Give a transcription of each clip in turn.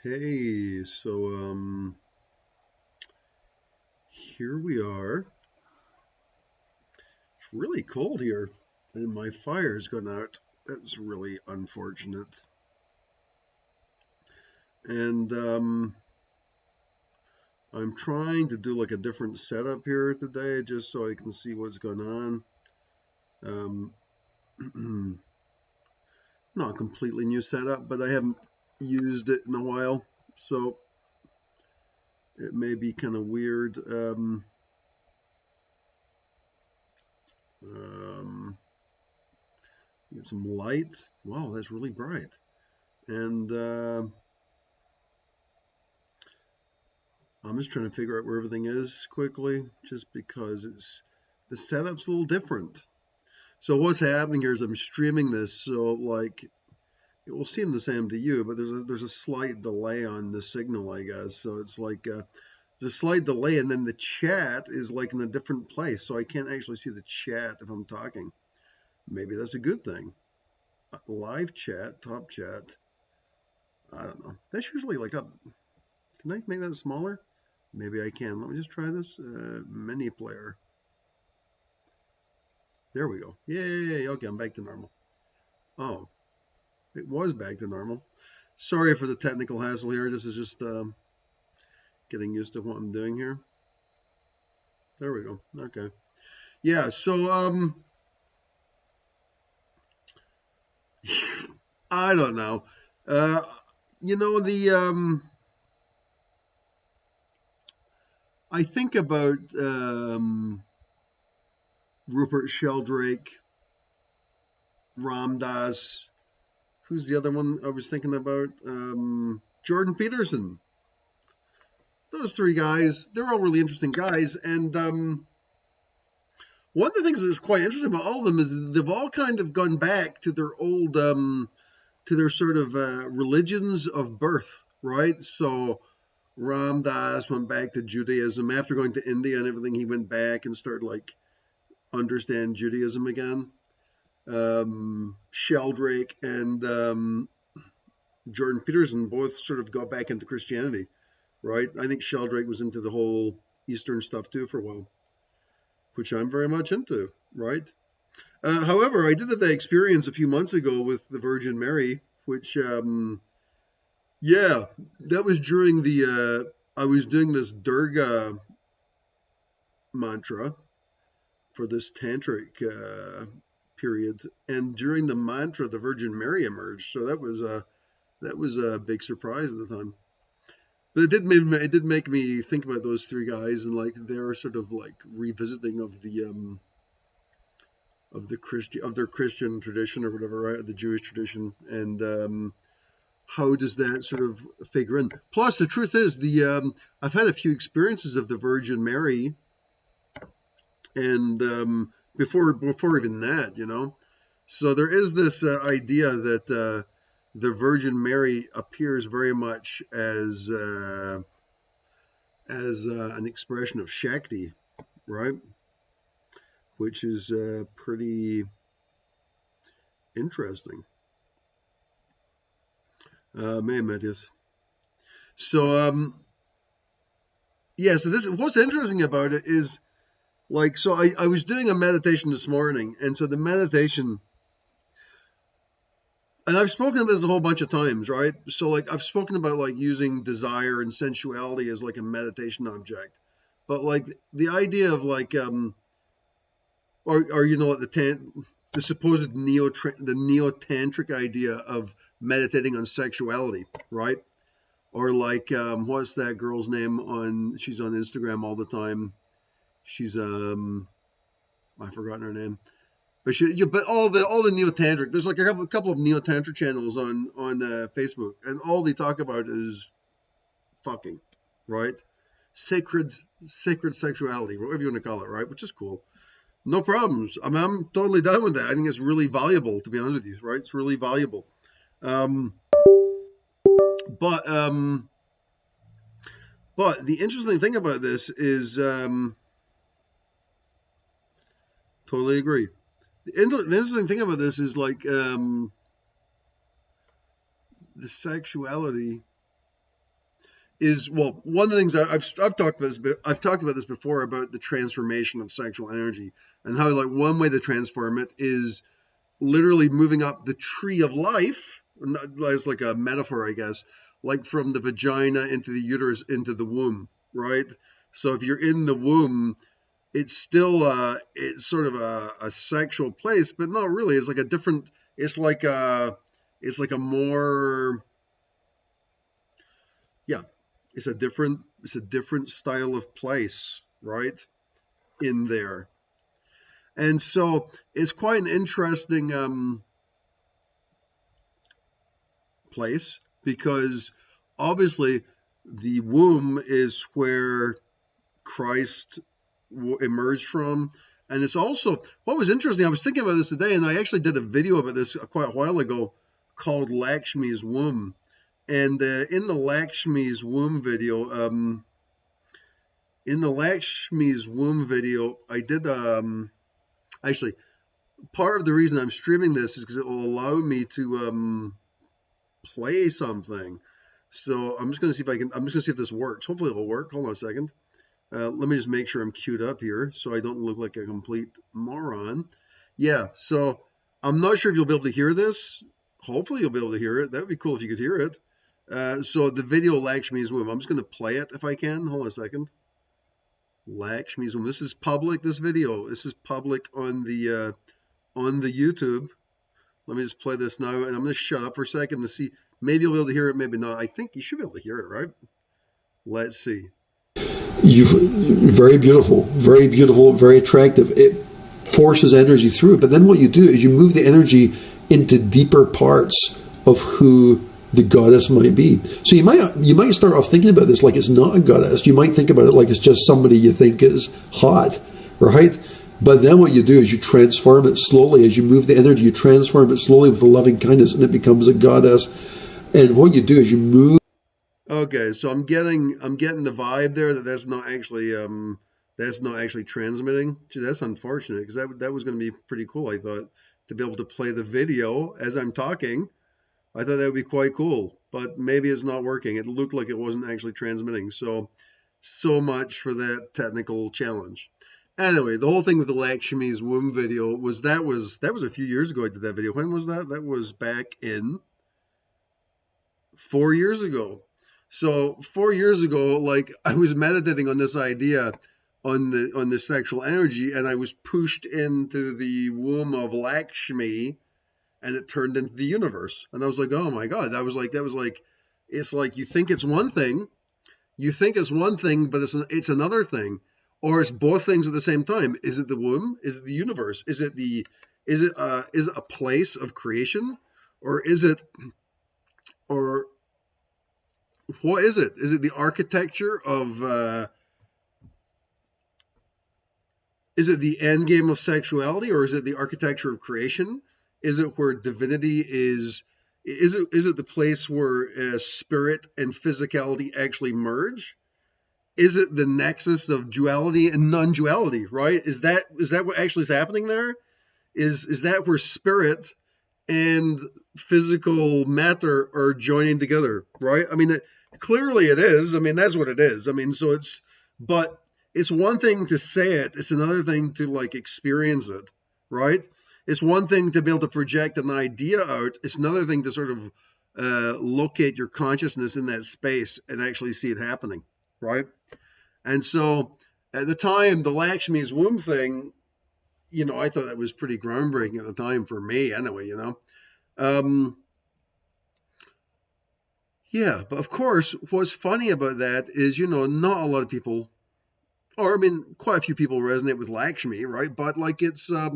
Hey, here we are. It's really cold here, and my fire's gone out. That's really unfortunate. And I'm trying to do like a different setup here today, just so I can see what's going on. Not a completely new setup, but I haven't used it in a while, so it may be kind of weird. Get some light. Wow, that's really bright. And I'm just trying to figure out where everything is quickly, just because the setup's a little different. So what's happening here is I'm streaming this, so like it will seem the same to you, but there's a slight delay on the signal, I guess. So it's like there's a slight delay, and then the chat is like in a different place, so I can't actually see the chat if I'm talking. Maybe that's a good thing. Live chat, top chat. I don't know. That's usually like up. Can I make that smaller? Maybe I can. Let me just try this. Mini player. There we go. Yay. Okay, I'm back to normal. Oh, it was back to normal. Sorry for the technical hassle here. This is just getting used to what I'm doing here. There we go. Okay. Yeah, so I don't know. Uh you know the I think about Rupert Sheldrake, Ram Dass. Who's the other one I was thinking about? Jordan Peterson. Those three guys, they're all really interesting guys. And one of the things that's quite interesting about all of them is they've all kind of gone back to their old, to their sort of religions of birth, right? So Ram Dass went back to Judaism after going to India and everything. He went back and started like understand Judaism again. Sheldrake and Jordan Peterson both sort of got back into Christianity, right? I think Sheldrake was into the whole Eastern stuff too for a while, which I'm very much into, right? However, I did have that experience a few months ago with the Virgin Mary, which, yeah, that was during I was doing this Durga mantra for this tantric period, and during the mantra, the Virgin Mary emerged. So that was a big surprise at the time. But it did make me think about those three guys and like their sort of like revisiting of their Christian tradition or whatever, right? The Jewish tradition, and how does that sort of figure in? Plus, the truth is, I've had a few experiences of the Virgin Mary, and before even that, you know. So there is this idea that the Virgin Mary appears very much as an expression of Shakti, right? Which is pretty interesting. Mathis. So yeah. So this what's interesting about it is like so I was doing a meditation this morning, and so the meditation. And I've spoken about this a whole bunch of times, right? So like I've spoken about like using desire and sensuality as like a meditation object, but like the idea of like or you know what the supposed the neo tantric idea of meditating on sexuality, right? Or like what's that girl's name on? She's on Instagram all the time. She's I've forgotten her name. But all the neo tantric. There's like a couple of neo tantric channels on Facebook, and all they talk about is fucking, right? Sacred sexuality, whatever you want to call it, right? Which is cool. No problems. I mean, I'm totally done with that. I think it's really valuable, to be honest with you, right? It's really valuable. Um, but but the interesting thing about this is totally agree. The interesting thing about this is like the sexuality. is, well, one of the things I've talked about this, I've talked about this before about the transformation of sexual energy, and how like one way to transform it is literally moving up the tree of life. As like a metaphor, I guess, like from the vagina into the uterus into the womb, right? So if you're in the womb, it's still it's sort of a sexual place, but not really. It's like a different. It's like a more, yeah. It's a different style of place, right? In there, and so it's quite an interesting place, because obviously the womb is where Christ emerged from. And it's also, what was interesting, I was thinking about this today, and I actually did a video about this quite a while ago called Lakshmi's Womb. And in the Lakshmi's Womb video, I did, actually, part of the reason I'm streaming this is because it will allow me to play something. So I'm just going to see if this works. Hopefully it'll work. Hold on a second. Let me just make sure I'm queued up here so I don't look like a complete moron. Yeah, so I'm not sure if you'll be able to hear this. Hopefully you'll be able to hear it. That would be cool if you could hear it. So the video Lakshmi's Womb, I'm just going to play it if I can. Hold on a second. Lakshmi's Womb. This is public, this video. This is public on the YouTube. Let me just play this now, and I'm going to shut up for a second to see. Maybe you'll be able to hear it, maybe not. I think you should be able to hear it, right? Let's see. Very beautiful, very attractive. It forces energy through it. But then what you do is you move the energy into deeper parts of who the goddess might be. So you might start off thinking about this like it's not a goddess. You might think about it like it's just somebody you think is hot, right? But then what you do is you transform it slowly. As you move the energy, you transform it slowly with a loving kindness, and it becomes a goddess. And what you do is you move. Okay, so I'm getting the vibe there that's not actually transmitting. Gee, that's unfortunate, because that was going to be pretty cool. I thought, to be able to play the video as I'm talking. I thought that would be quite cool, but maybe it's not working. It looked like it wasn't actually transmitting. So much for that technical challenge. Anyway, the whole thing with the Lakshmi's Womb video was a few years ago I did that video. When was that? That was back in 4 years ago. So 4 years ago, like, I was meditating on this idea on the sexual energy, and I was pushed into the womb of Lakshmi, and it turned into the universe. And I was like, oh my God, that was like, it's like you think it's one thing, but it's another thing, or it's both things at the same time. Is it the womb? Is it the universe? Is it a place of creation, or what is it? Is it the architecture of, is it the end game of sexuality, or is it the architecture of creation? Is it where divinity is it the place where spirit and physicality actually merge? Is it the nexus of duality and non-duality, right? Is that what actually is happening there? Is that where spirit and physical matter are joining together, right? I mean, clearly it is. I mean, that's what it is. I mean, but it's one thing to say it. It's another thing to like experience it, right? It's one thing to be able to project an idea out. It's another thing to sort of locate your consciousness in that space and actually see it happening, right? And so at the time, the Lakshmi's Womb thing, I thought that was pretty groundbreaking at the time for me anyway, Yeah, but of course, what's funny about that is, not a lot of people, or I mean, quite a few people resonate with Lakshmi, right? But like it's a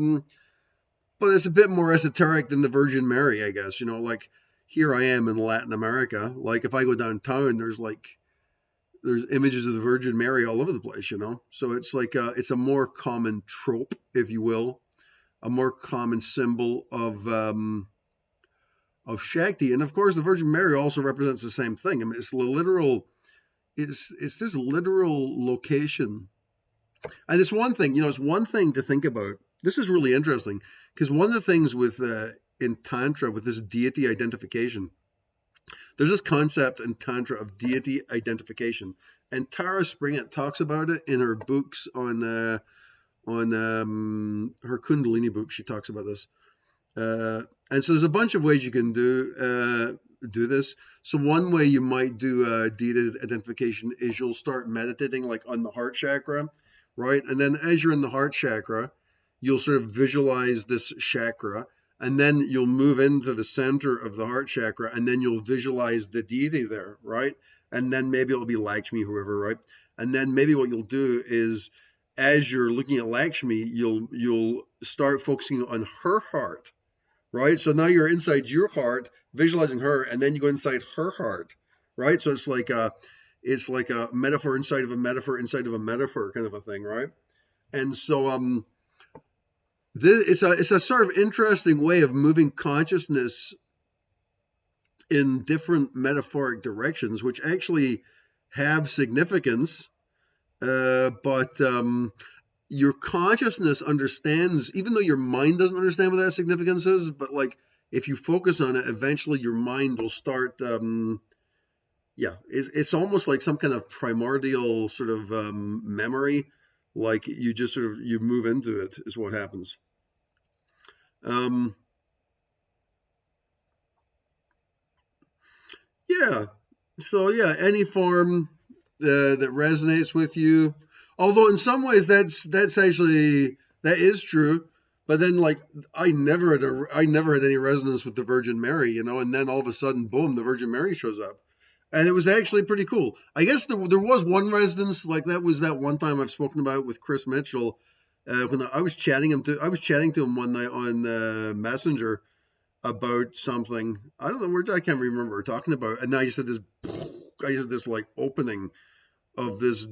bit more esoteric than the Virgin Mary, I guess. Like here I am in Latin America. Like if I go downtown, there's images of the Virgin Mary all over the place, So it's like it's a more common trope, if you will, a more common symbol of Shakti. And of course, the Virgin Mary also represents the same thing. I mean, it's this literal location. And it's one thing, it's one thing to think about. This is really interesting, because one of the things with in Tantra, with this deity identification, There's this concept in Tantra of deity identification, and Tara Springett talks about it in her books on her Kundalini book. She talks about this, and so there's a bunch of ways you can do this. So one way you might do deity identification is you'll start meditating like on the heart chakra, right? And then as you're in the heart chakra, you'll sort of visualize this chakra, and then you'll move into the center of the heart chakra, and then you'll visualize the deity there, right? And then maybe it'll be Lakshmi, whoever, right? And then maybe what you'll do is, as you're looking at Lakshmi, you'll start focusing on her heart, right? So now you're inside your heart, visualizing her, and then you go inside her heart, right? So it's like a metaphor inside of a metaphor inside of a metaphor kind of a thing, right? And so it's a sort of interesting way of moving consciousness in different metaphoric directions, which actually have significance, but your consciousness understands, even though your mind doesn't understand what that significance is, but like if you focus on it, eventually your mind will start, it's almost like some kind of primordial sort of memory, like you just sort of, you move into it is what happens. Any form that resonates with you. Although in some ways that is true, but then like I never had any resonance with the Virgin Mary, and then all of a sudden, boom, the Virgin Mary shows up, and it was actually pretty cool. I guess there was one resonance, like that was that one time I've spoken about with Chris Mitchell, when I was chatting to him one night on Messenger about something. I don't know, I can't remember what we're talking about, and I just had this like opening of this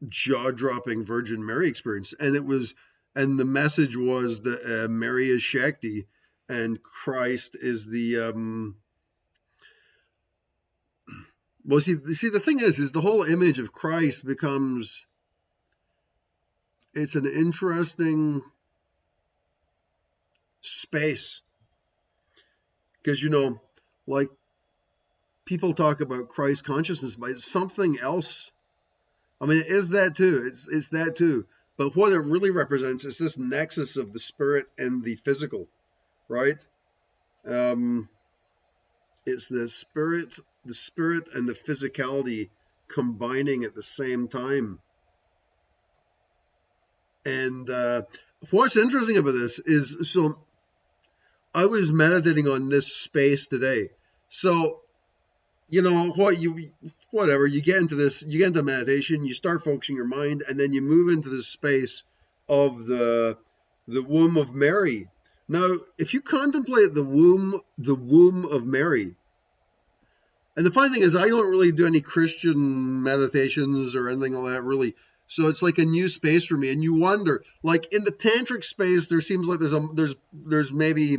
jaw-dropping Virgin Mary experience, and the message was that Mary is Shakti and Christ is the the thing is the whole image of Christ becomes, it's an interesting space, because like people talk about Christ consciousness, but it's something else. I mean, it is that too. It's that too. But what it really represents is this nexus of the spirit and the physical, right? It's the spirit and the physicality combining at the same time. And what's interesting about this is, so I was meditating on this space today. So, whatever, you get into meditation, you start focusing your mind, and then you move into this space of the womb of Mary. Now, if you contemplate the womb of Mary, and the funny thing is, I don't really do any Christian meditations or anything like that, really. So it's like a new space for me, and you wonder, like in the tantric space, there seems like there's maybe,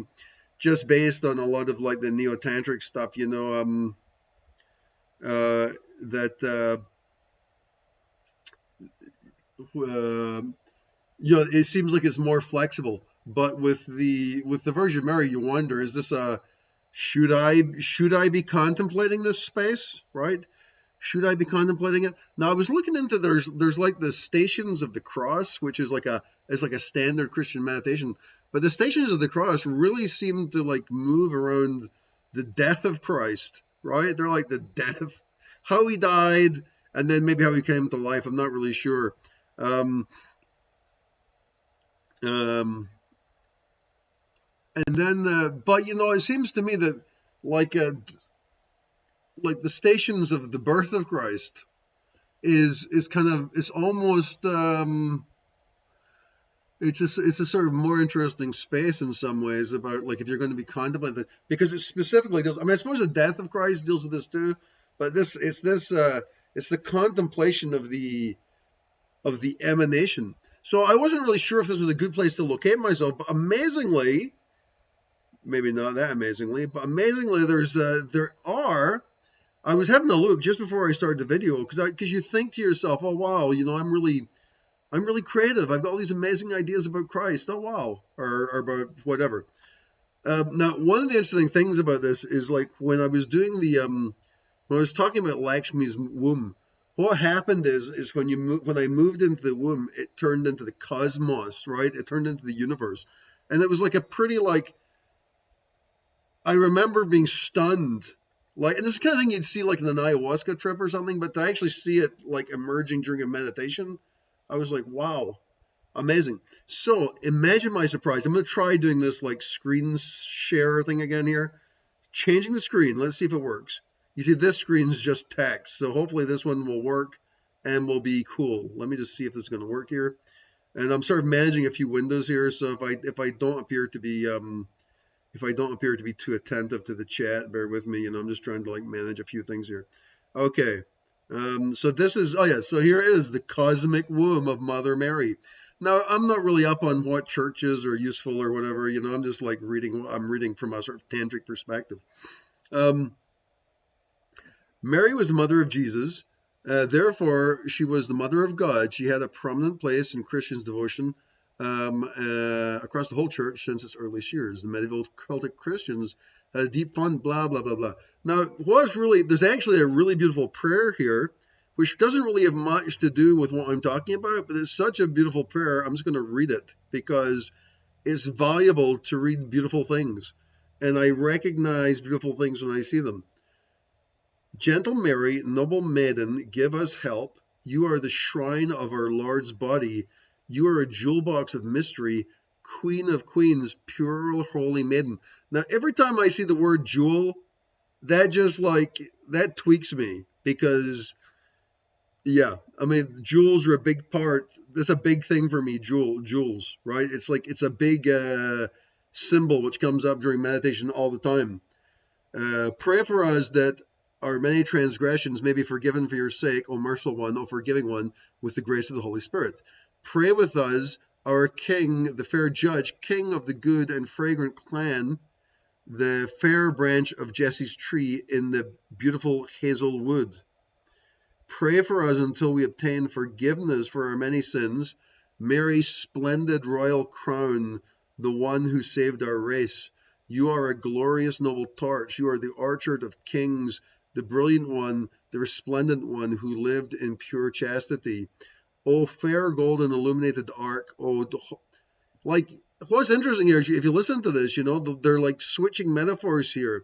just based on a lot of like the neo-tantric stuff, it seems like it's more flexible. But with the Virgin Mary, you wonder, is this should I be contemplating this space, right? Should I be contemplating it? Now, I was looking into, there's like the Stations of the Cross, which is like a standard Christian meditation, but the Stations of the Cross really seem to like move around the death of Christ, right? They're like the death, how he died, and then maybe how he came to life. I'm not really sure. And then, but it seems to me that like the Stations of the birth of Christ is kind of, it's almost it's a sort of more interesting space in some ways, about like if you're going to be contemplating, because it specifically deals, I mean, I suppose the death of Christ deals with this too, but it's the contemplation of the emanation. So I wasn't really sure if this was a good place to locate myself, but amazingly, maybe not that amazingly, but amazingly, I was having a look just before I started the video, because you think to yourself, oh wow, I'm really creative. I've got all these amazing ideas about Christ. Oh wow, or about whatever. Now, one of the interesting things about this is like when I was doing when I was talking about Lakshmi's womb, what happened is when I moved into the womb, it turned into the cosmos, right? It turned into the universe, and it was like a pretty like I remember being stunned. Like, and this is the kind of thing you'd see like in an ayahuasca trip or something, but to actually see it like emerging during a meditation, I was like, wow, amazing. So imagine my surprise. I'm going to try doing this like screen share thing again here. Changing the screen. Let's see if it works. You see, this screen is just text, so hopefully this one will work and will be cool. Let me just see if this is going to work here. And I'm sort of managing a few windows here, so if I don't appear to be too attentive to the chat, bear with me. I'm just trying to like manage a few things here. Okay. So this is, oh yeah, so here is the cosmic womb of Mother Mary. Now, I'm not really up on what churches are useful or whatever, I'm just like I'm reading from a sort of tantric perspective. Mary was the mother of Jesus. Therefore, she was the mother of God. She had a prominent place in Christians' devotion across the whole church since its earliest years. The medieval Celtic Christians had a deep fund, blah, blah, blah, blah. Now, there's actually a really beautiful prayer here, which doesn't really have much to do with what I'm talking about, but it's such a beautiful prayer, I'm just going to read it because it's valuable to read beautiful things. And I recognize beautiful things when I see them. Gentle Mary, noble maiden, give us help. You are the shrine of our Lord's body. You are a jewel box of mystery, Queen of Queens, pure holy maiden. Now, every time I see the word jewel, that tweaks me because, yeah, I mean, jewels are a big part. That's a big thing for me, jewels, right? It's a big symbol which comes up during meditation all the time. Pray for us that our many transgressions may be forgiven for your sake, O merciful one, O forgiving one, with the grace of the Holy Spirit. Pray with us, our King, the fair judge, King of the good and fragrant clan, the fair branch of Jesse's tree in the beautiful hazel wood. Pray for us until we obtain forgiveness for our many sins. Mary's splendid royal crown, the one who saved our race. You are a glorious noble torch. You are the orchard of kings, the brilliant one, the resplendent one who lived in pure chastity. O fair golden illuminated ark, like what's interesting here is if you listen to this, they're like switching metaphors here.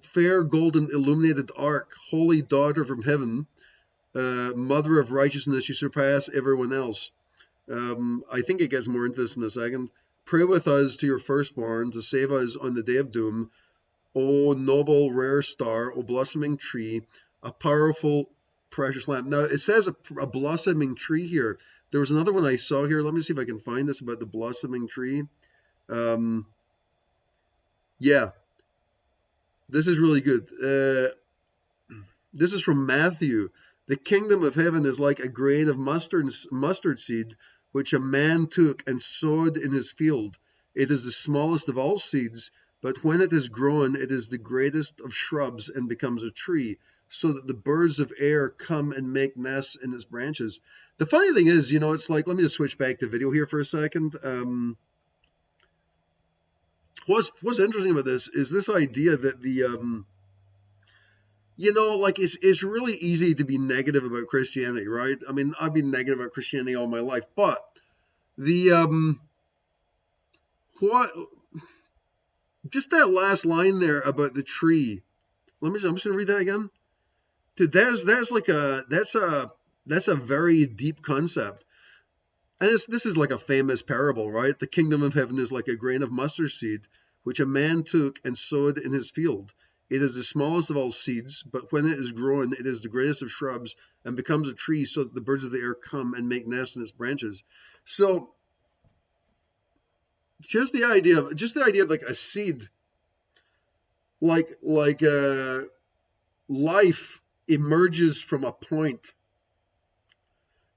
Fair golden illuminated ark, holy daughter from heaven, mother of righteousness, you surpass everyone else. I think it gets more into this in a second. Pray with us to your firstborn to save us on the day of doom. O noble rare star, O blossoming tree, a powerful precious lamp. Now it says a blossoming tree here. There was another one I saw here. Let me see if I can find this about the blossoming tree. Yeah, this is really good. This is from Matthew. The kingdom of heaven is like a grain of mustard seed, which a man took and sowed in his field. It is the smallest of all seeds, but when it is grown, it is the greatest of shrubs and becomes a tree, so that the birds of air come and make nests in its branches. The funny thing is, it's like, let me just switch back to video here for a second. What's interesting about this is this idea that it's really easy to be negative about Christianity, right? I mean, I've been negative about Christianity all my life, but just that last line there about the tree. I'm just going to read that again. Dude, that's a very deep concept. And this is like a famous parable, right? The kingdom of heaven is like a grain of mustard seed, which a man took and sowed in his field. It is the smallest of all seeds, but when it is grown, it is the greatest of shrubs and becomes a tree, so that the birds of the air come and make nests in its branches. So just the idea of like a seed, like life emerges from a point,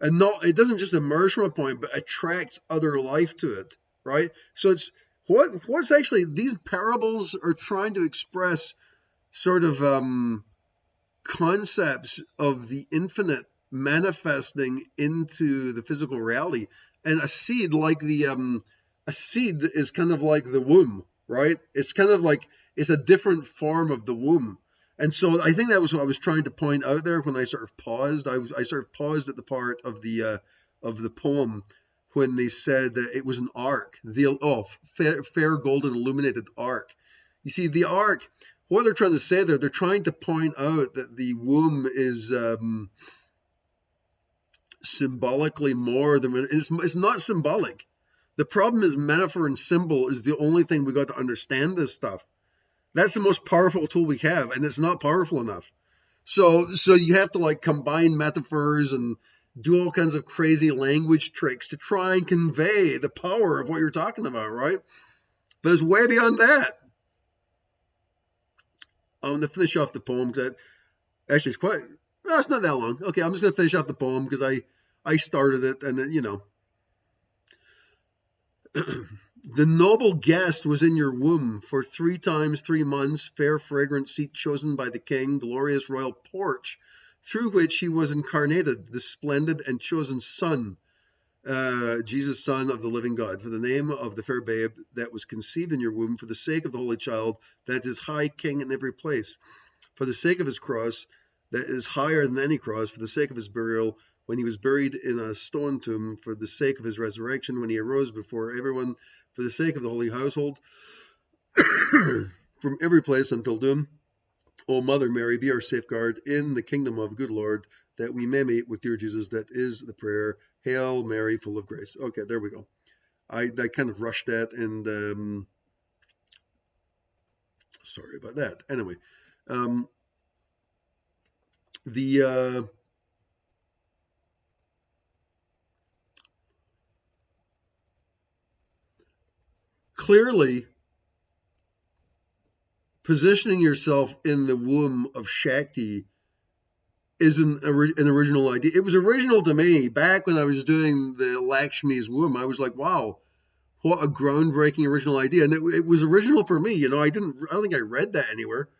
and it doesn't just emerge from a point, but attracts other life to it, right? So it's what's actually these parables are trying to express sort of concepts of the infinite manifesting into the physical reality. And a seed is kind of like the womb, right? It's kind of like it's a different form of the womb. And so I think that was what I was trying to point out there when I sort of paused. I sort of paused at the part of the poem when they said that it was an ark, fair golden illuminated ark. You see, the ark, what they're trying to say there, they're trying to point out that the womb is symbolically more than it's not symbolic. The problem is metaphor and symbol is the only thing we got to understand this stuff. That's the most powerful tool we have, and it's not powerful enough. So you have to like combine metaphors and do all kinds of crazy language tricks to try and convey the power of what you're talking about, right? But it's way beyond that. I'm going to finish off the poem because actually it's not that long. Okay, I'm just going to finish off the poem because I started it, and then, the noble guest was in your womb for 3 times 3 months, fair fragrant seat chosen by the king, glorious royal porch through which he was incarnated, the splendid and chosen son, Jesus, son of the living God, for the name of the fair babe that was conceived in your womb, for the sake of the holy child that is high king in every place, for the sake of his cross that is higher than any cross, for the sake of his burial when he was buried in a stone tomb, for the sake of his resurrection when he arose before everyone, for the sake of the holy household from every place until doom. O Mother Mary, be our safeguard in the kingdom of good Lord, that we may meet with dear Jesus. That is the prayer. Hail Mary, full of grace. Okay, there we go. I kind of rushed that, and sorry about that. Anyway, clearly positioning yourself in the womb of Shakti is an original idea. It was original to me back when I was doing the Lakshmi's womb. I was like, wow, what a groundbreaking original idea. And it was original for me. I don't think I read that anywhere.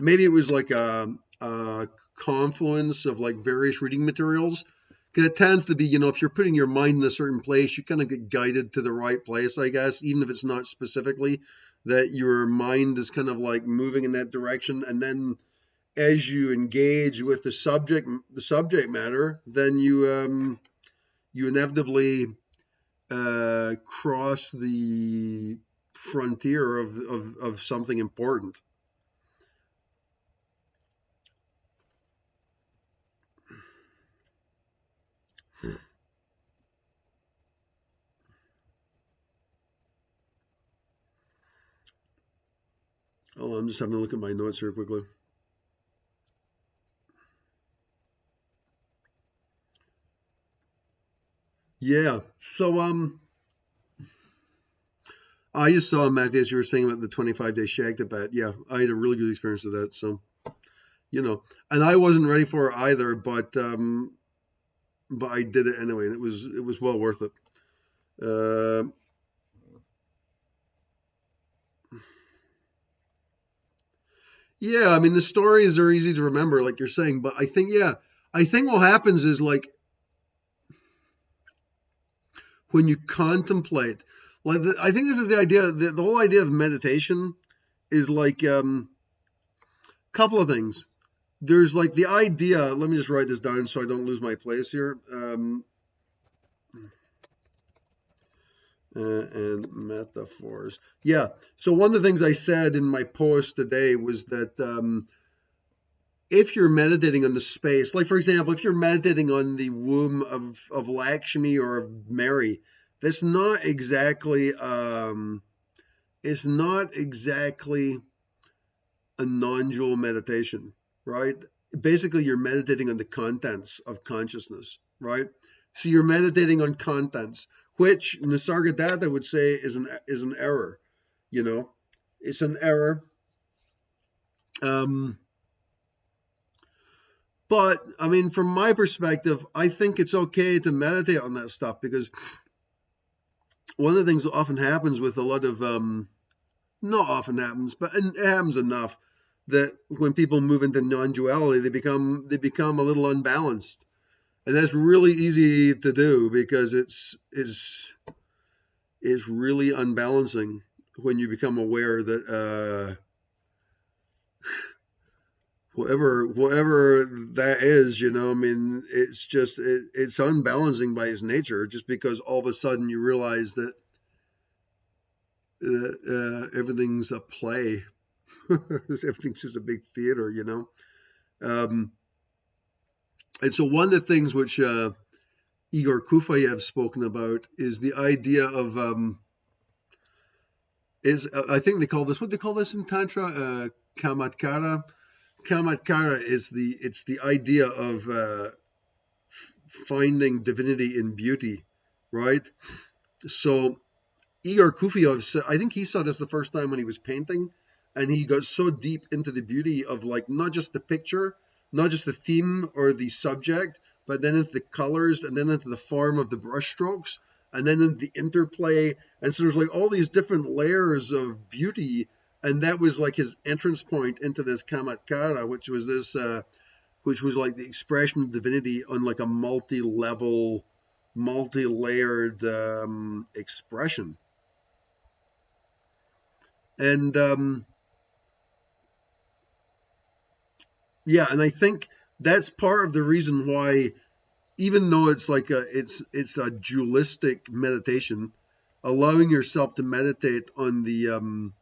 Maybe it was like a confluence of like various reading materials. Because it tends to be, if you're putting your mind in a certain place, you kind of get guided to the right place, I guess, even if it's not specifically that your mind is kind of like moving in that direction. And then as you engage with the subject matter, then you inevitably cross the frontier of something important. Oh, I'm just having a look at my notes here quickly. Yeah. So I just saw, Matthew, as you were saying about the 25-day Shakti bat. Yeah, I had a really good experience with that. So, and I wasn't ready for it either, but I did it anyway, and it was well worth it. Yeah, I mean, the stories are easy to remember, like you're saying, but I think what happens is like when you contemplate, like I think this is the idea, the whole idea of meditation is like a couple of things. There's like the idea, let me just write this down so I don't lose my place here. And metaphors. Yeah. So one of the things I said in my post today was that if you're meditating on the space, like for example, if you're meditating on the womb of Lakshmi or of Mary, that's not exactly it's not exactly a non-dual meditation, right? Basically, you're meditating on the contents of consciousness, right? So you're meditating on contents, which Nisargadatta would say is an error. It's an error. But I mean, from my perspective, I think it's okay to meditate on that stuff, because one of the things that often happens with a lot of not often happens, but it happens enough, that when people move into non-duality, they become a little unbalanced, and that's really easy to do because it's really unbalancing. when you become aware that whatever that is, you know, I mean, it's just it's unbalancing by its nature, just because all of a sudden you realize that everything's a play. Everything's just a big theater, you know. And so one of the things which Igor Kufayev spoken about is the idea of I think they call this, what they call this in Tantra, Kamatkara. Kamatkara is the idea of finding divinity in beauty, right? So Igor Kufayev, I think he saw this the first time when he was painting, and he got so deep into the beauty of, like, not just the picture, not just the theme or the subject, but then into the colors, and then into the form of the brushstrokes, and then into the interplay. And so there's like all these different layers of beauty, and that was like his entrance point into this Kamatkara, which was like the expression of divinity on like a multi-level, multi-layered expression. And yeah, and I think that's part of the reason why, even though it's like it's a dualistic meditation, allowing yourself to meditate on the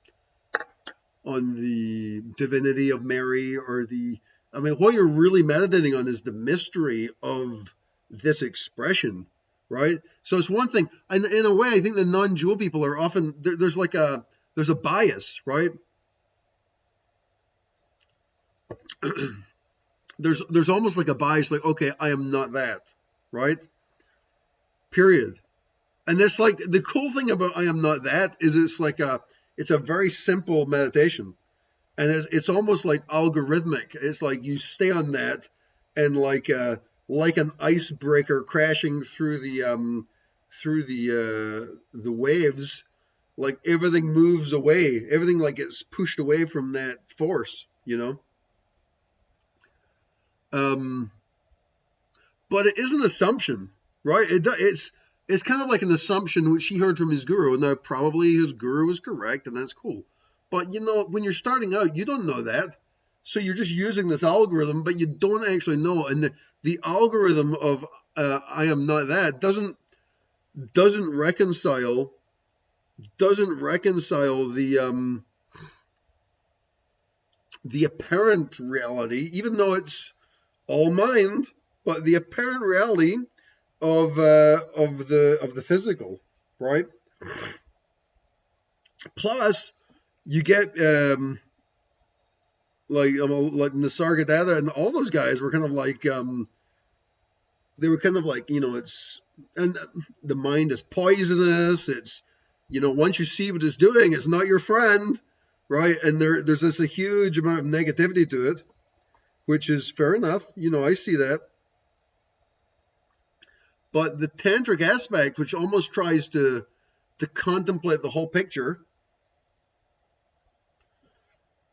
divinity of Mary, or what you're really meditating on is the mystery of this expression, right? So it's one thing, and in a way, I think the non-dual people are often there's a bias, right? There's almost like a bias, like, okay, I am not that, right? Period. And that's like the cool thing about I am not that is it's a very simple meditation, and it's almost like algorithmic. It's like you stay on that, and like an icebreaker crashing through the waves, like everything moves away, everything like gets pushed away from that force, you know. But it is an assumption, right? It's kind of like an assumption which he heard from his guru, and that probably his guru was correct, and that's cool. But you know, when you're starting out, you don't know that, so you're just using this algorithm, but you don't actually know. And the algorithm of I am not that doesn't reconcile the apparent reality, even though it's all mind, but the apparent reality of the physical, right? Plus, you get like Nisargadatta and all those guys were kind of like they were kind of like, you know, and the mind is poisonous. It's, you know, once you see what it's doing, it's not your friend, right? And there's this a huge amount of negativity to it, which is fair enough. You know, I see that. But the tantric aspect, which almost tries to contemplate the whole picture,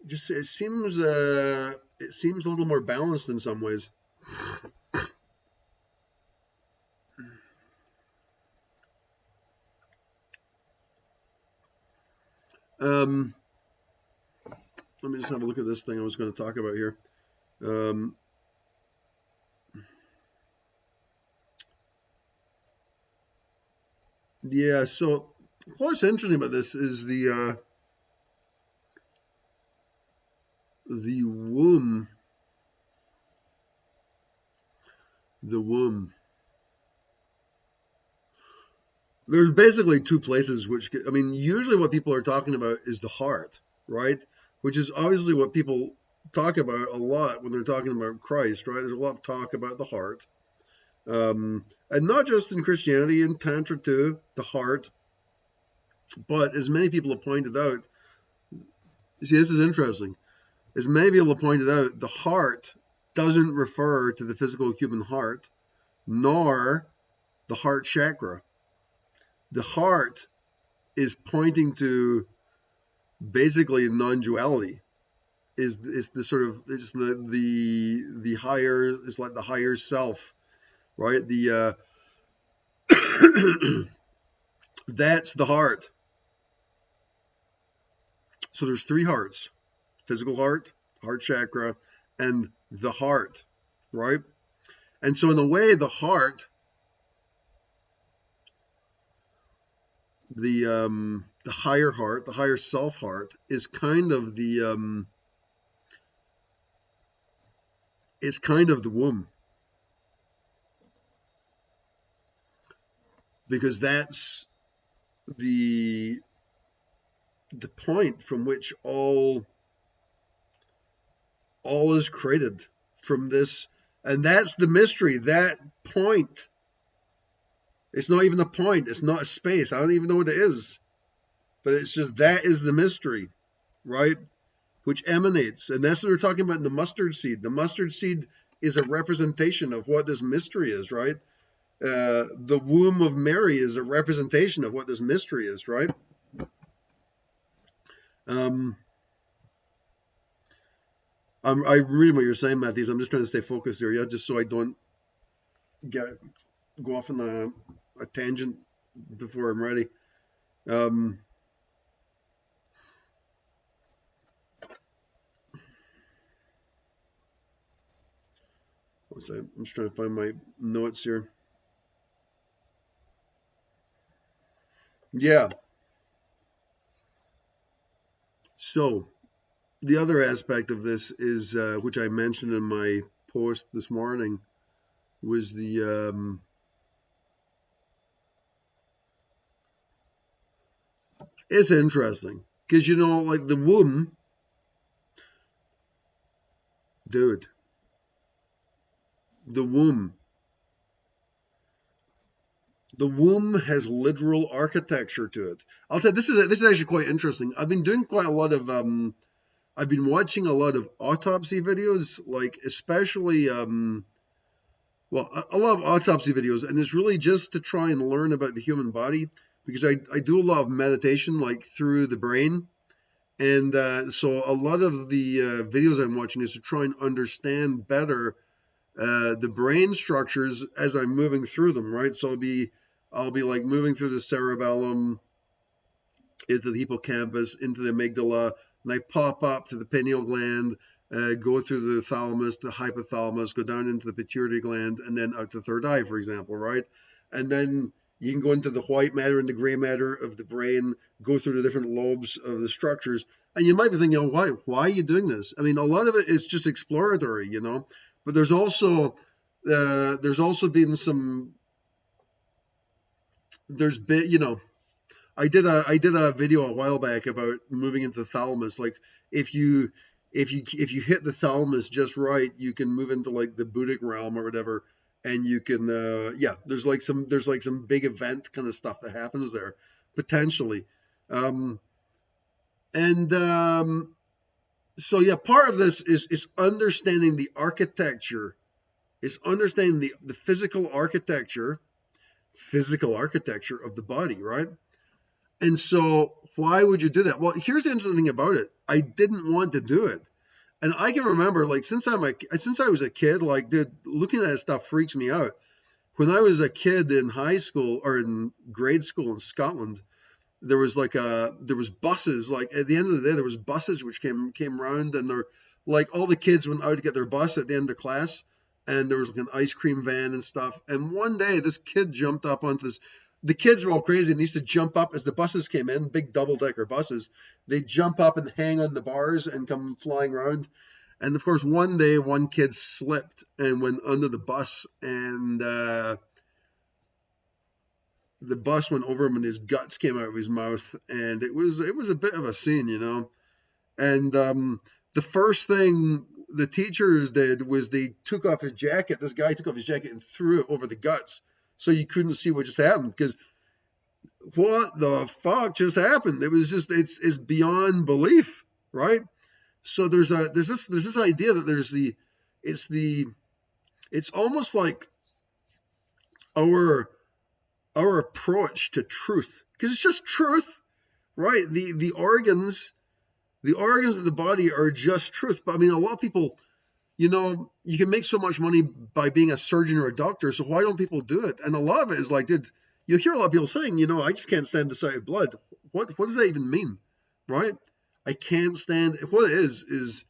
just it seems a little more balanced in some ways. Let me just have a look at this thing I was going to talk about here. Yeah, so what's interesting about this is the womb. The womb. There's basically two places I mean, usually what people are talking about is the heart, right? Which is obviously what people talk about a lot when they're talking about Christ, right? There's a lot of talk about the heart. And not just in Christianity, in Tantra too, the heart. But as many people have pointed out, see, this is interesting. As many people have pointed out, the heart doesn't refer to the physical human heart, nor the heart chakra. The heart is pointing to basically non-duality. Is the sort of the higher, it's like the higher self, right? That's the heart. So there's three hearts: physical heart, heart chakra, and the heart, right? And so in a way, the heart, the higher heart, the higher self heart, is kind of the womb, because that's the point from which all is created from this, and that's the mystery. That point, it's not even a point, it's not a space, I don't even know what it is, but it's just that is the mystery, right? Which emanates, and that's what we're talking about in the mustard seed. The mustard seed is a representation of what this mystery is, right? The womb of Mary is a representation of what this mystery is, right? I'm reading what you're saying, Matthews. I'm just trying to stay focused here, yeah, just so I don't go off on a tangent before I'm ready. I'm just trying to find my notes here. Yeah. So the other aspect of this is, which I mentioned in my post this morning, was the it's interesting because, you know, like the womb, dude, the womb has literal architecture to it. I'll tell you, this is actually quite interesting. I've been doing quite a lot of I've been watching a lot of autopsy videos, like especially well, a lot of autopsy videos, and it's really just to try and learn about the human body, because I do a lot of meditation, like through the brain, and so a lot of the videos I'm watching is to try and understand better the brain structures as I'm moving through them, right? So I'll be like moving through the cerebellum, into the hippocampus, into the amygdala, and I pop up to the pineal gland, go through the thalamus, the hypothalamus, go down into the pituitary gland, and then out the third eye, for example, right? And then you can go into the white matter and the gray matter of the brain, go through the different lobes of the structures, and you might be thinking, oh, why are you doing this? I mean, a lot of it is just exploratory, you know, but there's also been some, you know, I did a video a while back about moving into the thalamus. Like if you hit the thalamus just right, you can move into like the Buddhic realm or whatever, and you can there's like some big event kind of stuff that happens there potentially, so yeah, part of this is understanding the architecture, is understanding the physical architecture of the body, right? And so why would you do that? Well, here's the interesting thing about it. I didn't want to do it. And I can remember, like, since I was a kid, like, dude, looking at that stuff freaks me out. When I was a kid in high school or in grade school in Scotland, there was buses, like at the end of the day, there was buses which came around, and they're like, all the kids went out to get their bus at the end of class, and there was like an ice cream van and stuff. And one day this kid jumped up onto this. The kids were all crazy and they used to jump up as the buses came in, big double-decker buses. They jump up and hang on the bars and come flying around. And of course, one day, one kid slipped and went under the bus, and the bus went over him, and his guts came out of his mouth, and it was a bit of a scene, you know. And the first thing the teachers did was they took off his jacket. This guy took off his jacket and threw it over the guts, so you couldn't see what just happened, because what the fuck just happened? It was just, it's beyond belief, right? So there's this idea that it's almost like our approach to truth, because it's just truth, right? The organs of the body are just truth. But I mean, a lot of people, you know, you can make so much money by being a surgeon or a doctor, so why don't people do it? And a lot of it is like, dude, you hear a lot of people saying, you know, I just can't stand the sight of blood. What does that even mean, right? I can't stand what it is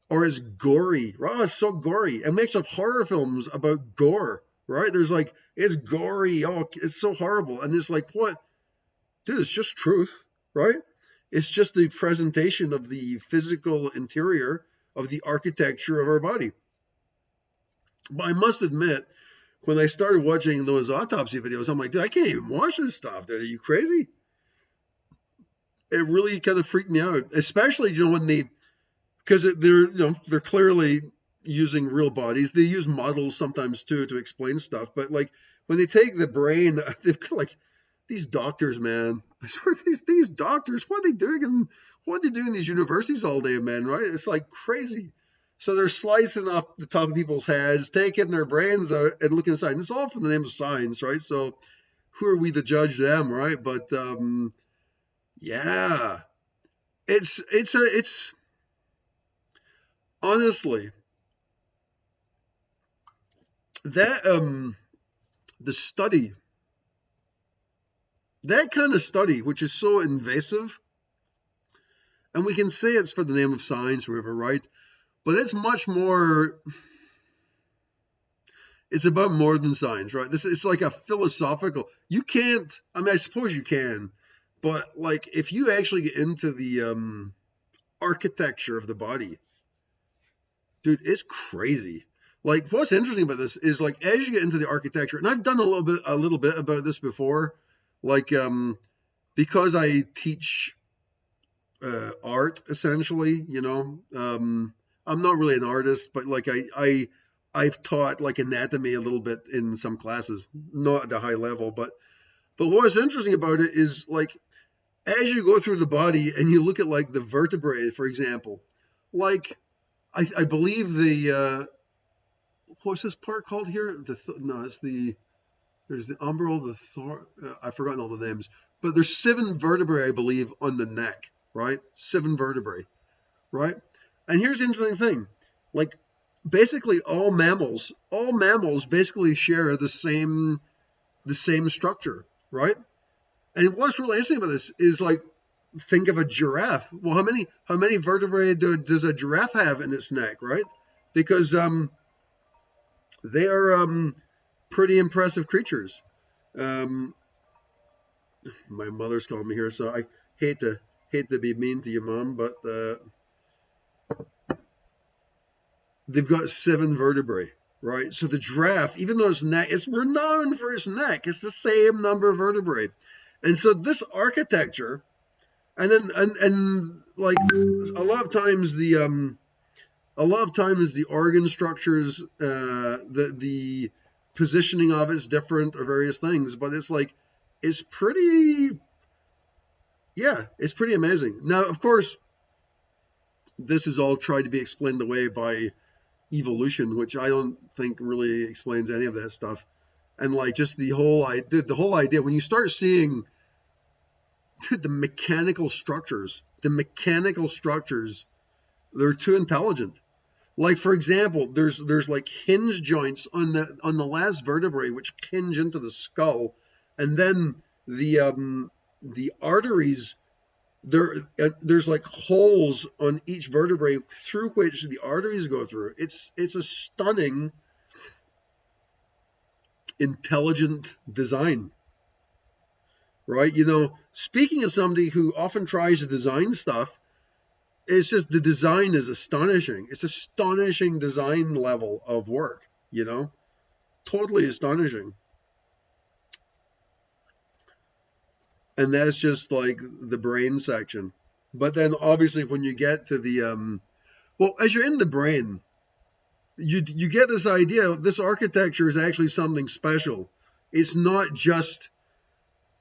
or it's gory. Oh, it's so gory. It makes up horror films about gore, right? There's like, it's gory. Oh, it's so horrible. And it's like, what? Dude, it's just truth, right? It's just the presentation of the physical interior of the architecture of our body. But I must admit, when I started watching those autopsy videos, I'm like, dude, I can't even watch this stuff. Dude, are you crazy? It really kind of freaked me out, especially, when they, because they're clearly using real bodies. They use models sometimes too to explain stuff. But like when they take the brain, they've got like these doctors, man. I swear, these doctors, what are they doing? And what are they doing in these universities all day, man? Right? It's like crazy. So they're slicing off the top of people's heads, taking their brains out and looking inside. And it's all for the name of science, right? So who are we to judge them, right? But yeah, it's honestly that the study, that kind of study, which is so invasive, and we can say it's for the name of science or whatever, right? But it's much more, it's about more than science, right? It's like a philosophical, you can't, I mean, I suppose you can, but like if you actually get into the architecture of the body, dude, it's crazy. Like what's interesting about this is like as you get into the architecture, and I've done a little bit about this before, like because I teach art essentially, I'm not really an artist, but like I've taught like anatomy a little bit in some classes, not at a high level, but what's interesting about it is like as you go through the body and you look at like the vertebrae, for example, like I believe the what's this part called here? It's there's the umbral, the I've forgotten all the names, but there's 7 vertebrae, I believe, on the neck, right? 7 vertebrae, right? And here's the interesting thing, like basically all mammals basically share the same structure, right? And what's really interesting about this is like, think of a giraffe. Well, how many vertebrae does a giraffe have in its neck, right? Because they are pretty impressive creatures. My mother's calling me here, so I hate to be mean to you, Mom, but they've got 7 vertebrae, right? So the giraffe, even though its neck is renowned for its neck, it's the same number of vertebrae. And so this architecture, and then and like a lot of times the organ structures, the positioning of it's different or various things, but it's like it's pretty amazing. Now, of course, this is all tried to be explained away by evolution, which I don't think really explains any of that stuff. And like just the whole idea when you start seeing the mechanical structures, they're too intelligent. Like for example, there's like hinge joints on the last vertebrae which hinge into the skull, and then the arteries, there's like holes on each vertebrae through which the arteries go through. It's a stunning, intelligent design, right? Speaking of somebody who often tries to design stuff, it's just the design is astonishing. It's astonishing design level of work, totally astonishing. And that's just like the brain section. But then obviously when you get to the as you're in the brain, you get this idea, this architecture is actually something special. It's not just,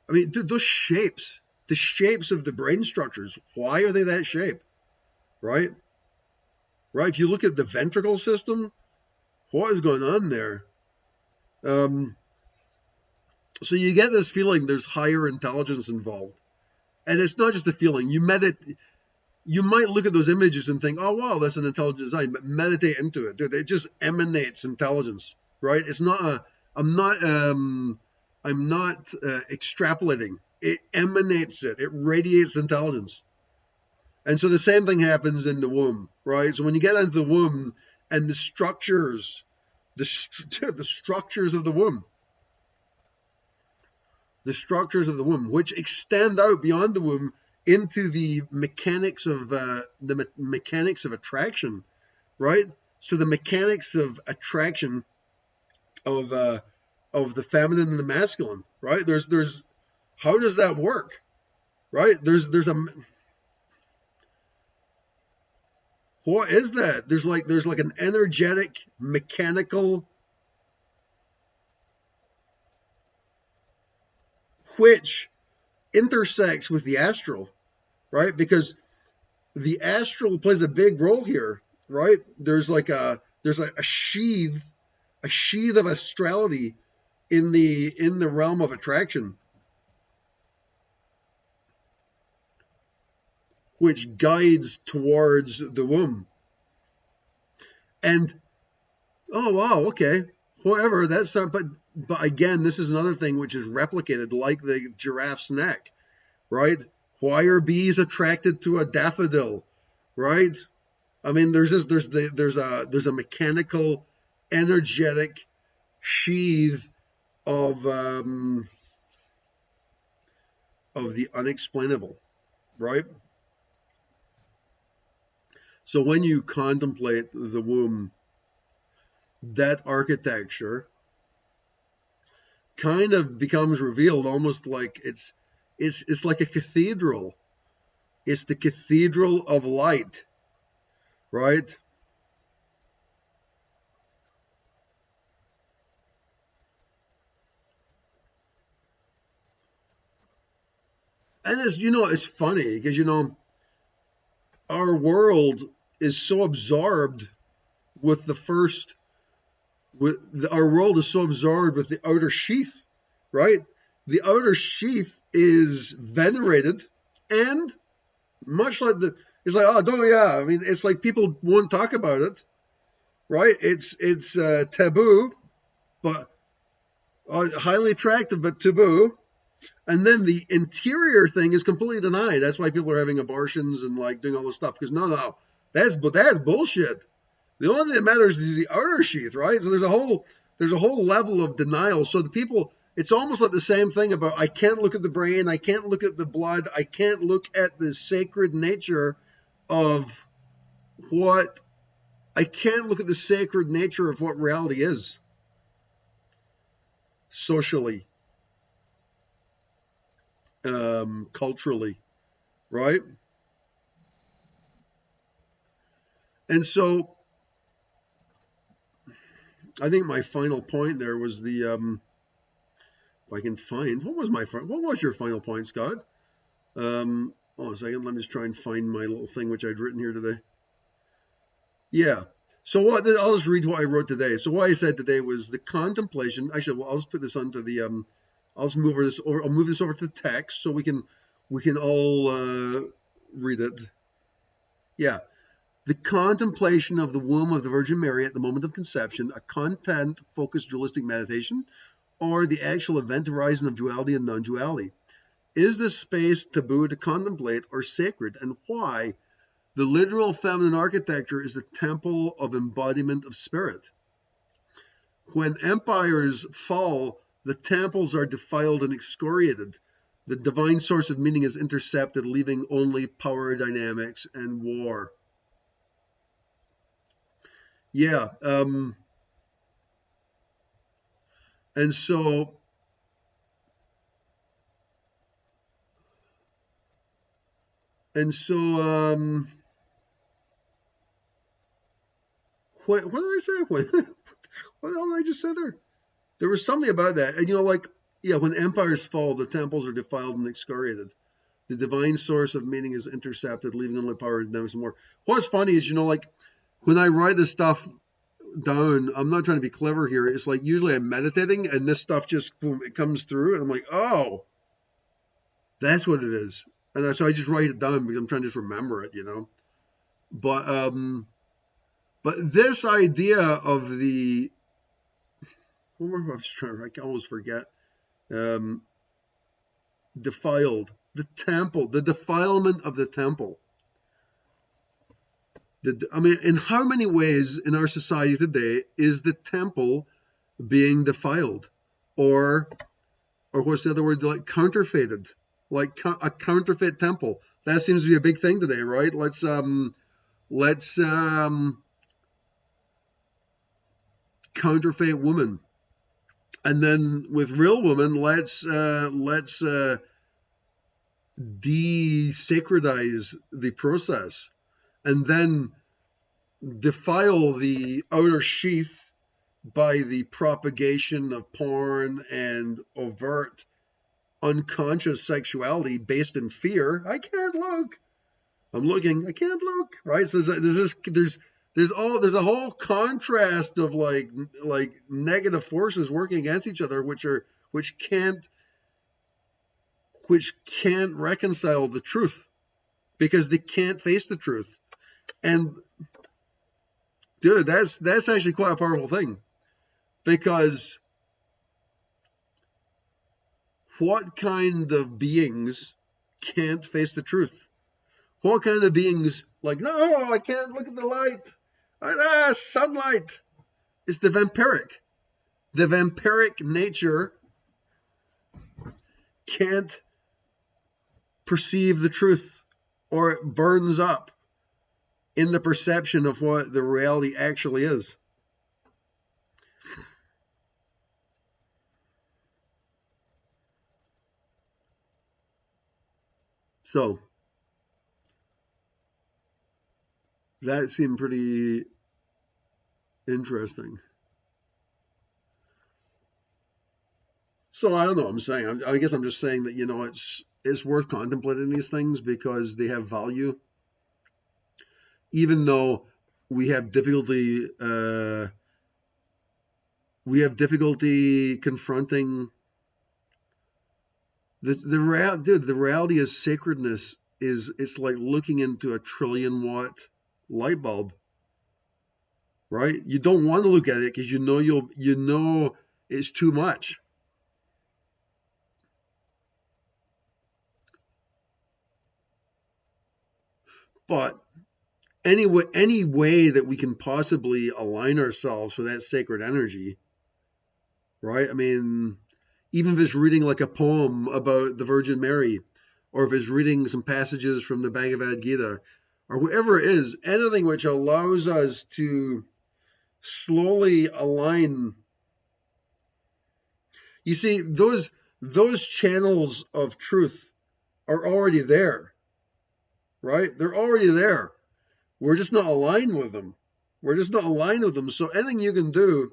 I mean, those shapes, the shapes of the brain structures, why are they that shape? Right? If you look at the ventricle system, what is going on there? So you get this feeling there's higher intelligence involved. And it's not just a feeling. You might look at those images and think, oh, wow, that's an intelligent design, but meditate into it. Dude, it just emanates intelligence, right? It's not I'm not extrapolating. It emanates it. It radiates intelligence. And so the same thing happens in the womb, right? So when you get into the womb and the structures, the structures of the womb, which extend out beyond the womb into the mechanics of attraction, right? So the mechanics of attraction of the feminine and the masculine, right? There's how does that work, right? There's a what is that? There's like an energetic, mechanical, which intersects with the astral, right? Because the astral plays a big role here, right? There's like a sheath of astrality in the realm of attraction, which guides towards the womb. And oh wow, okay, whatever. That's not, but again, this is another thing which is replicated, like the giraffe's neck, right? Why are bees attracted to a daffodil, right? I mean, there's a mechanical, energetic sheath of the unexplainable, right? So when you contemplate the womb, that architecture kind of becomes revealed, almost like it's like a cathedral. It's the cathedral of light, right? And it's funny because our world is so absorbed with our world is so absorbed with the outer sheath, right? The outer sheath is venerated, and much like it's like, oh, don't, yeah. I mean, it's like people won't talk about it, right? It's taboo, but highly attractive, but taboo. And then the interior thing is completely denied. That's why people are having abortions and like doing all this stuff. Because no, that's bullshit. The only thing that matters is the outer sheath, right? So there's a whole level of denial. So the people, it's almost like the same thing about I can't look at the brain, I can't look at the blood, I can't look at the sacred nature of what I can't look at the sacred nature of what reality is socially, culturally, right? And so I think my final point there was the if I can find what was your final point, Scott? A second, let me just try and find my little thing which I'd written here today. Yeah. So I'll just read what I wrote today. So what I said today was the contemplation. Actually, I'll just put this onto the I'll just move this over. I'll move this over to the text so we can all read it. Yeah. The contemplation of the womb of the Virgin Mary at the moment of conception, a content-focused dualistic meditation, or the actual event horizon of duality and non-duality. Is this space taboo to contemplate or sacred, and why? The literal feminine architecture is the temple of embodiment of spirit. When empires fall, the temples are defiled and excoriated. The divine source of meaning is intercepted, leaving only power dynamics and war. Yeah. And so what did I say? What the hell did I just say there? There was something about that. And when empires fall, the temples are defiled and excoriated. The divine source of meaning is intercepted, leaving only power dynamics and war. What's funny is, when I write this stuff down, I'm not trying to be clever here. It's like usually I'm meditating and this stuff just, boom, it comes through. And I'm like, oh, that's what it is. And so I just write it down because I'm trying to just remember it, But this idea of the, I can almost forget, defiled, the temple, the defilement of the temple, I mean, in how many ways in our society today is the temple being defiled, or what's the other word, like counterfeited, like a counterfeit temple? That seems to be a big thing today, right? Let's counterfeit women, and then with real women, let's desacredize the process, and then defile the outer sheath by the propagation of porn and overt unconscious sexuality based in fear. I can't look. I'm looking. I can't look. Right. So there's a whole contrast of like negative forces working against each other, which can't reconcile the truth, because they can't face the truth. And dude, that's actually quite a powerful thing, because what kind of beings can't face the truth? What kind of beings like, no, I can't look at the light. Sunlight. It's the vampiric. The vampiric nature can't perceive the truth, or it burns up in the perception of what the reality actually is. So that seemed pretty interesting. So I don't know what I'm saying. I guess I'm just saying that, it's worth contemplating these things because they have value, even though we have difficulty confronting the reality of sacredness. It's like looking into a 1 trillion watt light bulb, right? You don't want to look at it because you know it's too much. But any way that we can possibly align ourselves with that sacred energy, right? I mean, even if it's reading like a poem about the Virgin Mary, or if it's reading some passages from the Bhagavad Gita, or whatever it is, anything which allows us to slowly align. You see, those channels of truth are already there, right? They're already there. We're just not aligned with them. So anything you can do,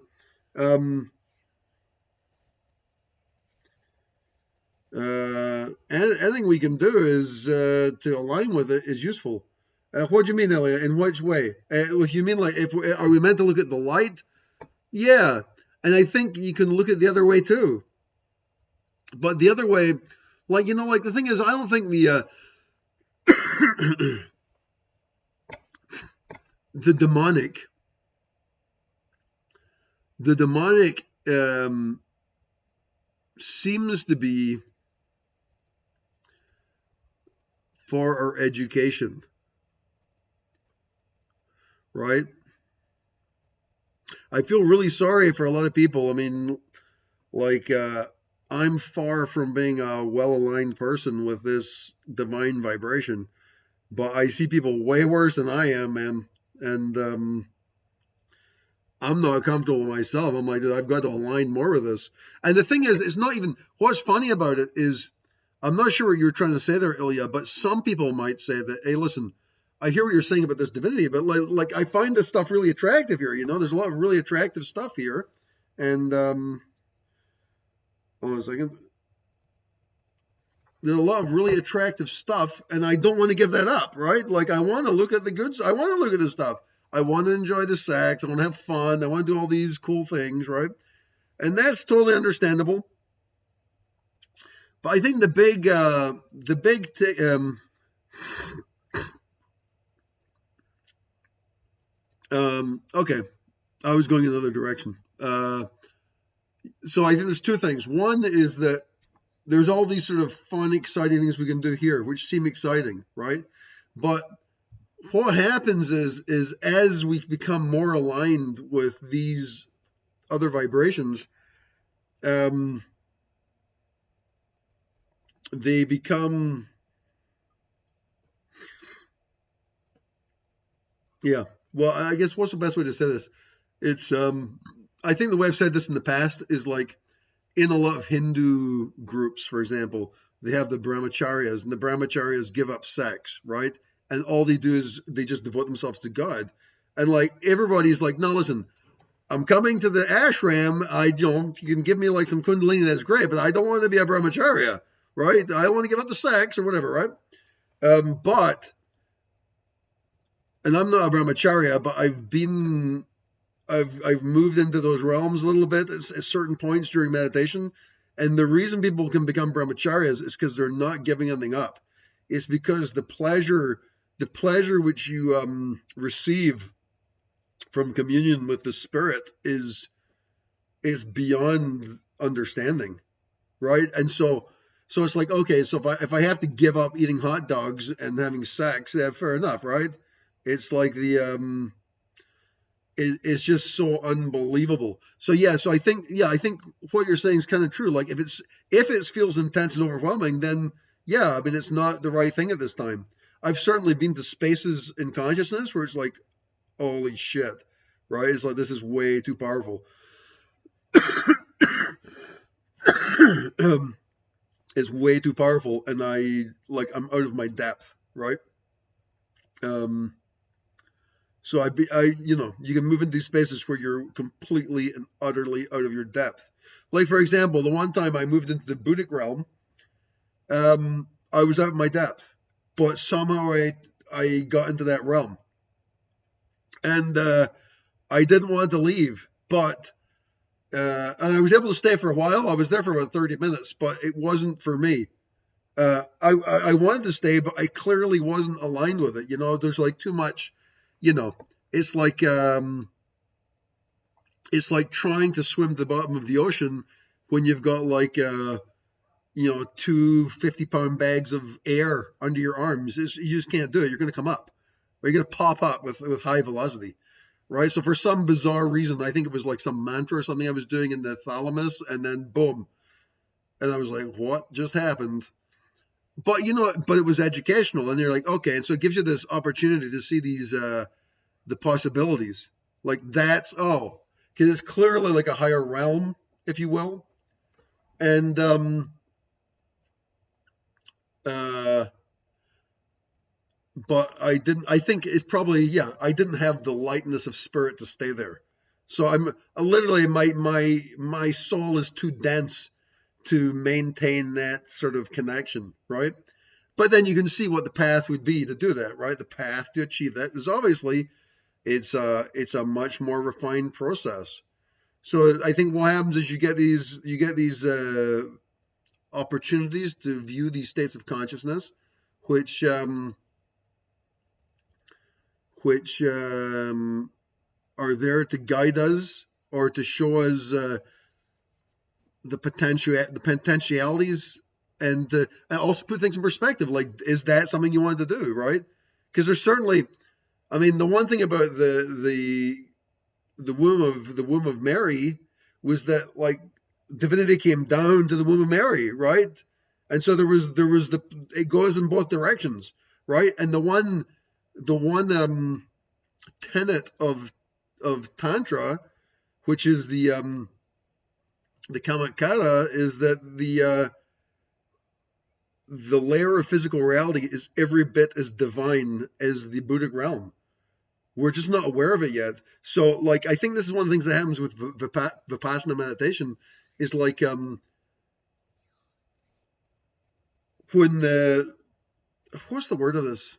anything we can do is to align with it is useful. What do you mean, Elliot? In which way? If you mean like, are we meant to look at the light? Yeah, and I think you can look at the other way too. But the other way, like the thing is, I don't think the demonic seems to be for our education, right? I feel really sorry for a lot of people. I mean, like, I'm far from being a well-aligned person with this divine vibration, but I see people way worse than I am, man. And I'm not comfortable with myself. I'm like, I've got to align more with this. And the thing is, it's not even, what's funny about it is, I'm not sure what you're trying to say there, Ilya, but some people might say that, hey, listen, I hear what you're saying about this divinity, but like I find this stuff really attractive here. There's a lot of really attractive stuff here. And, hold on a second. There's a lot of really attractive stuff, and I don't want to give that up, right? Like, I want to look at the goods. I want to look at this stuff. I want to enjoy the sex. I want to have fun. I want to do all these cool things, right? And that's totally understandable. But I think okay, I was going another direction. So I think there's two things. One is that there's all these sort of fun, exciting things we can do here, which seem exciting, right? But what happens is as we become more aligned with these other vibrations, um, they become, yeah. Well, I guess what's the best way to say this? It's I think the way I've said this in the past is like in a lot of Hindu groups, for example, they have the brahmacharyas, and the brahmacharyas give up sex, right? And all they do is they just devote themselves to God. And like everybody's like, no, listen, I'm coming to the ashram. You can give me like some kundalini, that's great, but I don't want to be a brahmacharya, right? I don't want to give up the sex or whatever, right? But, and I'm not a brahmacharya, but I've moved into those realms a little bit at certain points during meditation. And the reason people can become brahmacharyas is because they're not giving anything up. It's because the pleasure which you receive from communion with the spirit is beyond understanding, right? And so it's like, okay, so if I have to give up eating hot dogs and having sex, yeah, fair enough, right? It's like it's just so unbelievable. So yeah, so I think what you're saying is kind of true. Like if it feels intense and overwhelming, then yeah, I mean it's not the right thing at this time. I've certainly been to spaces in consciousness where it's like, holy shit, right? It's like this is way too powerful. It's way too powerful, and I'm out of my depth, right? So you can move into these spaces where you're completely and utterly out of your depth. Like for example, the one time I moved into the Buddhic realm, I was out of my depth, but somehow I got into that realm, and I didn't want to leave, but and I was able to stay for a while. I was there for about 30 minutes, but it wasn't for me. I wanted to stay, but I clearly wasn't aligned with it. There's like too much. It's like trying to swim to the bottom of the ocean when you've got like two 50-pound bags of air under your arms. You just can't do it. You're going to come up, or you're going to pop up with high velocity, right? So for some bizarre reason, I think it was like some mantra or something I was doing in the thalamus, and then boom, and I was like, what just happened? But it was educational, and they're like, okay, and so it gives you this opportunity to see these the possibilities. Like because it's clearly like a higher realm, if you will, and but I didn't. I think it's probably I didn't have the lightness of spirit to stay there, so I'm literally my soul is too dense to maintain that sort of connection, right? But then you can see what the path would be to do that, right? The path to achieve that is obviously it's a much more refined process. So I think what happens is you get these opportunities to view these states of consciousness, which are there to guide us or to show us the potentialities, and also put things in perspective. Like, is that something you wanted to do, right? Because there's certainly, I mean, the one thing about the womb of Mary was that like divinity came down to the womb of Mary, right? And so there was it goes in both directions, right? And the one tenet of Tantra, which is the Kamakkara, is that the layer of physical reality is every bit as divine as the Buddhic realm. We're just not aware of it yet. So, like, I think this is one of the things that happens with Vipassana meditation is like what's the word of this?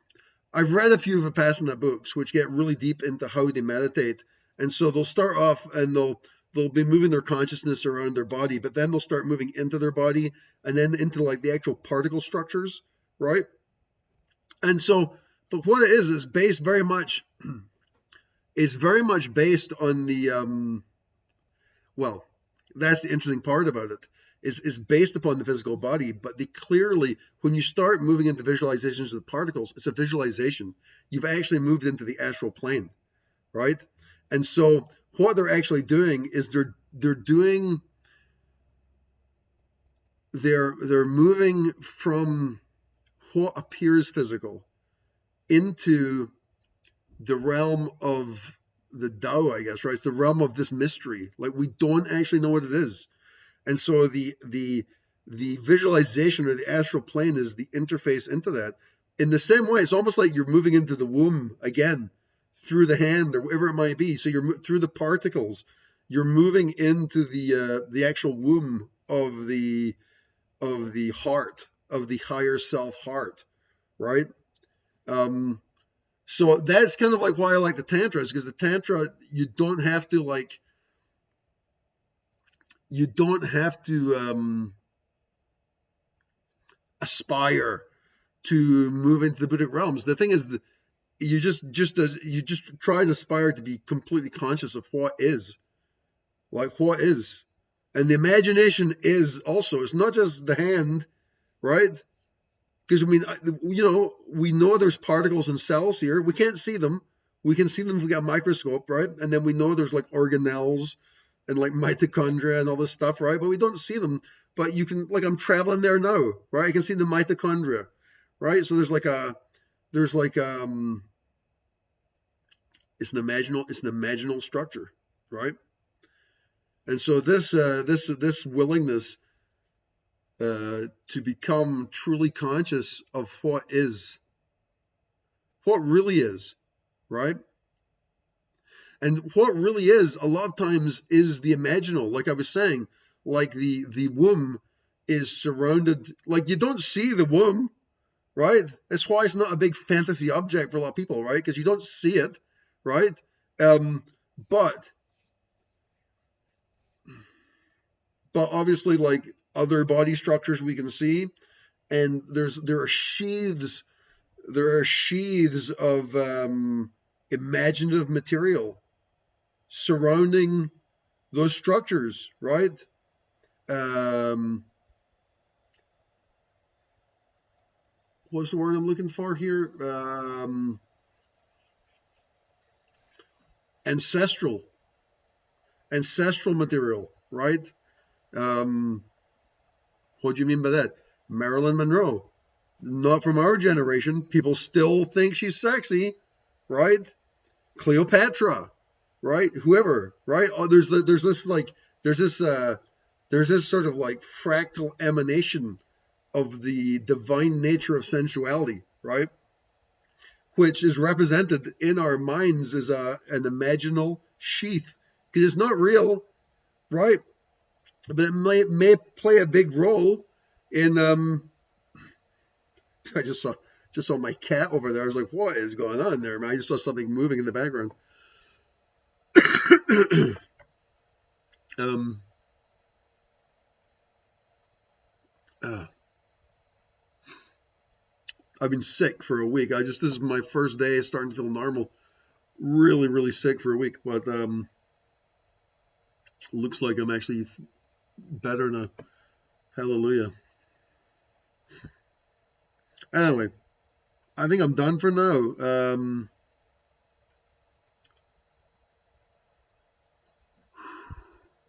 I've read a few Vipassana books which get really deep into how they meditate, and so they'll start off and they'll be moving their consciousness around their body, but then they'll start moving into their body and then into like the actual particle structures, right? And so, but what it is based very much based on the well, That's the interesting part about it. Is based upon the physical body, but they clearly, when you start moving into visualizations of the particles, it's a visualization. You've actually moved into the astral plane, right? And so what they're actually doing is they're moving from what appears physical into the realm of the Tao, I guess, right? It's the realm of this mystery. Like, we don't actually know what it is. And so the visualization or the astral plane is the interface into that. In the same way, it's almost like you're moving into the womb again through the hand or whatever it might be. So you're through the particles. You're moving into the actual womb of the heart, of the higher self heart, right? So that's kind of like why I like the Tantra, is because the Tantra, you don't have to aspire to move into the Buddhic realms. The thing is, you just try and aspire to be completely conscious of what is, like what is, and the imagination is also. It's not just the hand, right? Because, I mean, we know there's particles and cells here. We can't see them. We can see them if we got a microscope, right? And then we know there's like organelles and like mitochondria and all this stuff, right? But we don't see them. But you can, like, I'm traveling there now, right? I can see the mitochondria, right? So it's an imaginal structure, right? And so this willingness to become truly conscious of what really is, right? And what really is, a lot of times, is the imaginal. Like I was saying, like the womb is surrounded, like you don't see the womb, right? That's why it's not a big fantasy object for a lot of people, right? Because you don't see it, right? But obviously, like other body structures we can see, and there are sheaths of imaginative material surrounding those structures, right? What's the word I'm looking for here? Ancestral material, right? What do you mean by that? Marilyn Monroe, not from our generation. People still think she's sexy, right? Cleopatra, right? Whoever, right? Oh, there's this sort of like fractal emanation of the divine nature of sensuality, right? Which is represented in our minds as an imaginal sheath, because it's not real, right? But it may play a big role in. I just saw my cat over there. I was like, "What is going on there, man?" I just saw something moving in the background. I've been sick for a week. This is my first day starting to feel normal. Really, really sick for a week, but looks like I'm actually better now. Hallelujah. Anyway, I think I'm done for now.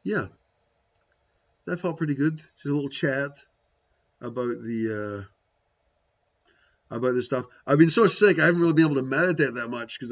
Yeah, that felt pretty good. Just a little chat about about this stuff. I've been so sick, I haven't really been able to meditate that much because